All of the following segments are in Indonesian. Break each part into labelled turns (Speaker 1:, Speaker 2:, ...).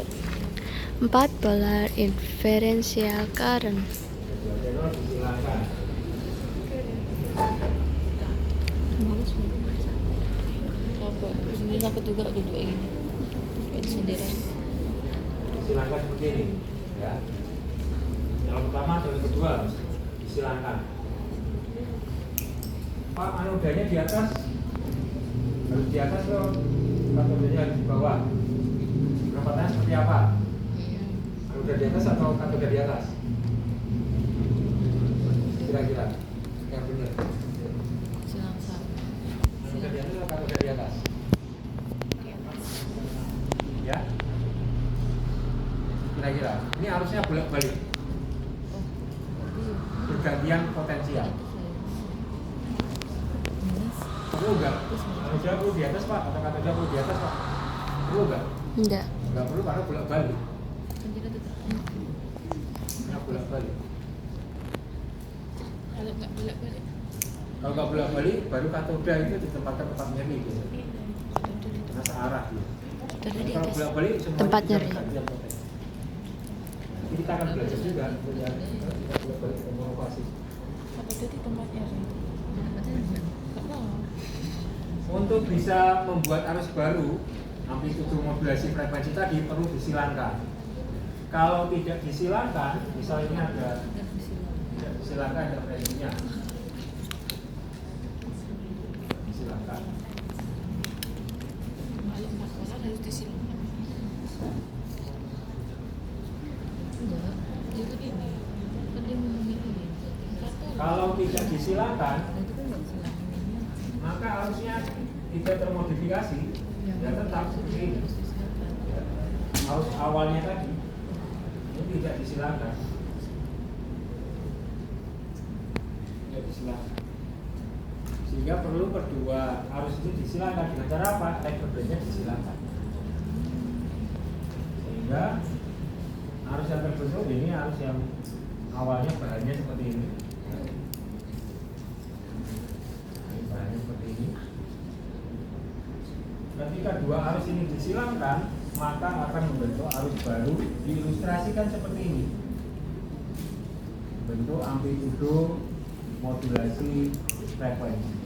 Speaker 1: 4 polar inferential current.
Speaker 2: Silakan.
Speaker 3: Ini takut juga duduk ini. Sendirian.
Speaker 2: Silakan seperti ini, ya. Yang pertama dan yang kedua, silakan. Pak, anodanya di atas, harus di atas loh. Katodanya harus di bawah. Perapatannya seperti apa? Anoda di atas atau katoda di atas? Kira-kira yang benar. Anoda di atas atau katoda di atas? Ya. Kira-kira ini harusnya bolak-balik, pergantian potensial. Perlu enggak? Anoda perlu di atas Pak atau katoda perlu di atas Pak? Perlu enggak?
Speaker 1: Enggak.
Speaker 2: Enggak perlu karena bolak-balik. Enggak bolak-balik.
Speaker 3: Kalau nggak bolak-balik.
Speaker 2: Kalau nggak bolak-balik, baru katoda itu ditempatkan tempat nyeri gitu. Karena searah gitu. Kalau bolak-balik semua
Speaker 1: Tempat nyeri.
Speaker 2: Jadi kita akan belajar juga yang bolak-balik inovasi.
Speaker 3: Apa itu di tempatnya?
Speaker 2: Untuk bisa membuat arus baru, amplitudo modulasi frekuensi tadi perlu disilangkan. Kalau tidak disilangkan, misalnya ini ada tidak disilangkan ada frekuensinya. Disilangkan.
Speaker 3: Kalau 4 polar harus disilangkan. Enggak, itu ini. Penting memilih.
Speaker 2: Kalau tidak disilangkan, maka harusnya tidak termodifikasi, ya tetap seperti ini. Ya. Arus awalnya tadi ini tidak disilangkan. Tidak disilangkan. Sehingga perlu kedua arus itu disilangkan dengan cara apa? Elektrodennya disilangkan. Sehingga arus yang terbentuk ini arus yang awalnya bahannya seperti ini. Bahannya seperti ini. Ketika dua arus ini disilangkan, maka akan membentuk arus baru, diilustrasikan seperti ini. Bentuk amplitudo modulasi frekuensi.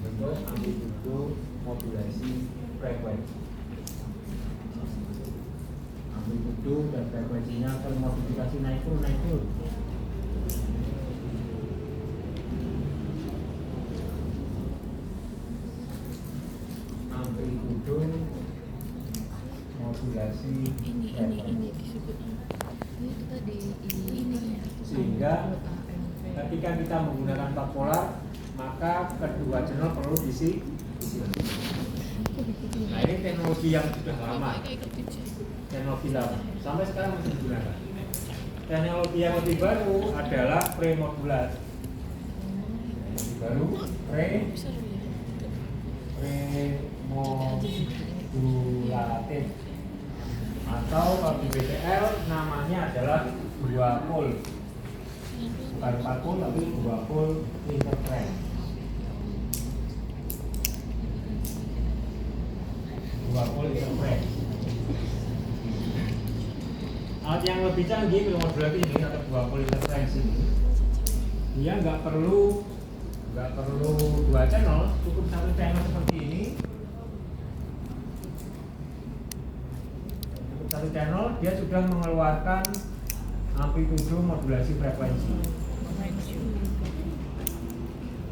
Speaker 2: Bentuk amplitudo modulasi frekuensi. Amplitudo dan frekuensinya termodifikasi naik turun. Amplitudo modulasi
Speaker 3: ini disebutnya. Itu tadi ini.
Speaker 2: Sehingga ketika kita menggunakan 4 polar, maka kedua channel perlu diisi. Nah, ini teknologi yang sudah lama. Teknologi lama sampai sekarang masih digunakan. Teknologi yang lebih baru adalah premodulasi. Lebih baru premodulatif, atau kalau di BTL namanya adalah 2 pol, bukan 4 pol tapi 2 pol interference. 2 pol interference. Alat yang lebih canggih premodulasi ini atau 2 pol interference ini, dia nggak perlu 2 channel, cukup 1 channel seperti ini. Cukup 1 channel, dia sudah mengeluarkan amplitudo modulasi frekuensi.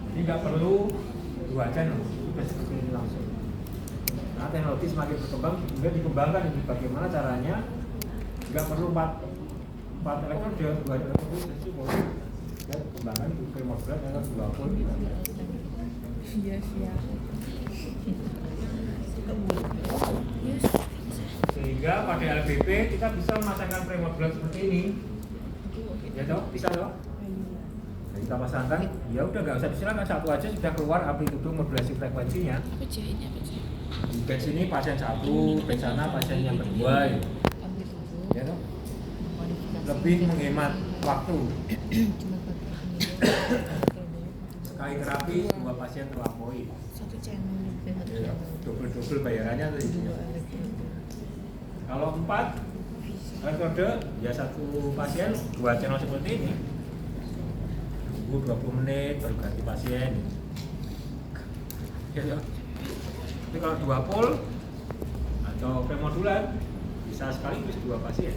Speaker 2: Jadi nggak perlu 2 channel, sudah seperti ini langsung. Nah, teknologi semakin berkembang, juga dikembangkan ini bagaimana caranya nggak perlu 4 elektrode, 2 elektrode sudah cukup. Dan kembangkan premodulasi adalah 2 pol.
Speaker 3: Iya.
Speaker 2: Sehingga pada LBP kita bisa memasangkan premodulasi seperti ini. Ya toh, bisa toh? Nah, kita pasangkan, ya udah nggak usah disilangkan, satu aja sudah keluar amplitudo modulasi frekuensinya. Di batch ini pasien 1, batch sana pasien yang kedua, ya toh? Lebih menghemat waktu. Sekali terapi 2 pasien terlampaui.
Speaker 3: channel lebih satu
Speaker 2: Ya,
Speaker 3: channel.
Speaker 2: double bayarannya tuh isinya. Kalau 4 metode ya satu pasien 2 channel seperti ini. Tunggu 20 menit baru ganti pasien. Ya, ya. Tapi kalau 2 pol atau premodular bisa sekaligus 2 pasien.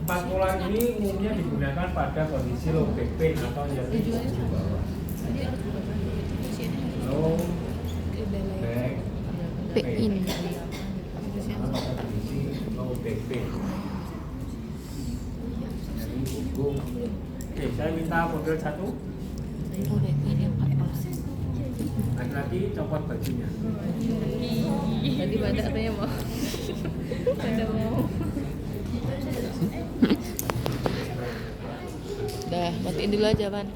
Speaker 2: 4 pola ini umumnya digunakan pada kondisi low back pain atau nyeri di bawah.
Speaker 3: Jadi harus berapa kali itu pasiennya harus
Speaker 2: Low
Speaker 3: ke balai
Speaker 2: back
Speaker 1: pain.
Speaker 2: sama pada kondisi low back pain. Nyeri punggung. Oke, saya minta model 1.
Speaker 3: Oh, ini yang 4 pola.
Speaker 2: Laki-laki copot bajunya.
Speaker 3: Tadi pada apa ya mau? Pada mau. Dah, matiin dulu aja, Pan.